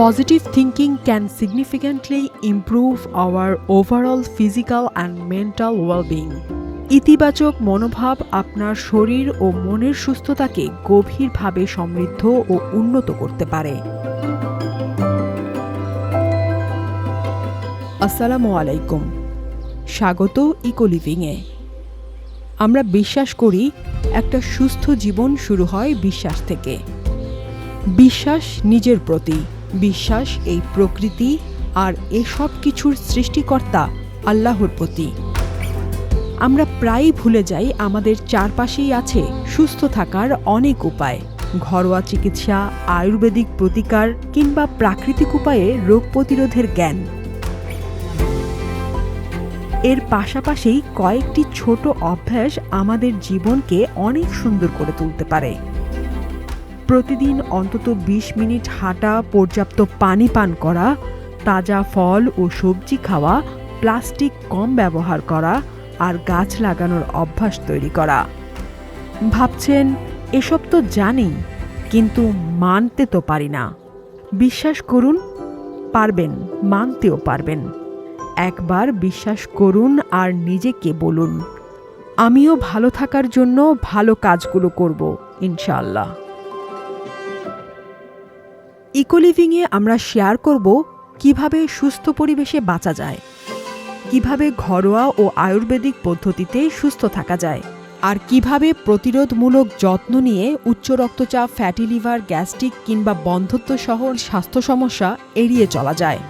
Positive thinking can significantly improve our overall physical and mental well-being. ইতিবাচক মনোভাব আপনার শরীর ও মনের সুস্থতাকে গভীরভাবে সমৃদ্ধ ও উন্নত করতে পারে। আসসালামু আলাইকুম, স্বাগত ইকোলিভিংয়ে। আমরা বিশ্বাস করি একটা সুস্থ জীবন শুরু হয় বিশ্বাস থেকে। বিশ্বাস নিজের প্রতি, বিশ্বাস এই প্রকৃতি আর এসব কিছুর সৃষ্টিকর্তা আল্লাহর প্রতি। আমরা প্রায়ই ভুলে যাই আমাদের চারপাশেই আছে সুস্থ থাকার অনেক উপায়। ঘরোয়া চিকিৎসা, আয়ুর্বেদিক প্রতিকার কিংবা প্রাকৃতিক উপায়ে রোগ প্রতিরোধের জ্ঞান। এর পাশাপাশি কয়েকটি ছোট অভ্যাস আমাদের জীবনকে অনেক সুন্দর করে তুলতে পারে। প্রতিদিন অন্তত 20 মিনিট হাঁটা, পর্যাপ্ত পানি পান করা, তাজা ফল ও সবজি খাওয়া, প্লাস্টিক কম ব্যবহার করা আর গাছ লাগানোর অভ্যাস তৈরি করা। ভাবছেন এসব তো জানি, কিন্তু মানতে তো পারি না। বিশ্বাস করুন, পারবেন, মানতেও পারবেন। একবার বিশ্বাস করুন আর নিজেকে বলুন, আমিও ভালো থাকার জন্য ভালো কাজগুলো করব ইনশাআল্লাহ। ইকোলিভিংয়ে আমরা শেয়ার করব কিভাবে সুস্থ পরিবেশে বাঁচা যায়, কিভাবে ঘরোয়া ও আয়ুর্বেদিক পদ্ধতিতে সুস্থ থাকা যায়, আর কিভাবে প্রতিরোধমূলক যত্ন নিয়ে উচ্চ রক্তচাপ, ফ্যাটি লিভার, গ্যাস্ট্রিক কিংবা বন্ধ্যাত্ব সহ স্বাস্থ্য সমস্যা এড়িয়ে চলা যায়।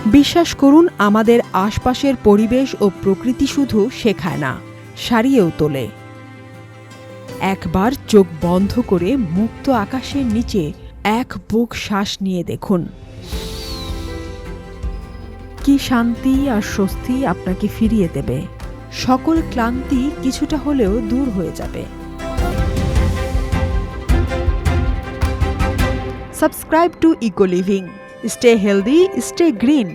বিশ্বাস করুন, আমাদের আশপাশের পরিবেশ ও প্রকৃতি শুধু শেখায় না, সারিয়েও তোলে। একবার চোখ বন্ধ করে মুক্ত আকাশের নিচে এক বুক শ্বাস নিয়ে দেখুন। কি শান্তি আর স্বস্তি আপনাকে ফিরিয়ে দেবে। সকল ক্লান্তি কিছুটা হলেও দূর হয়ে যাবে। Subscribe to EcoLiving. Stay healthy, stay green.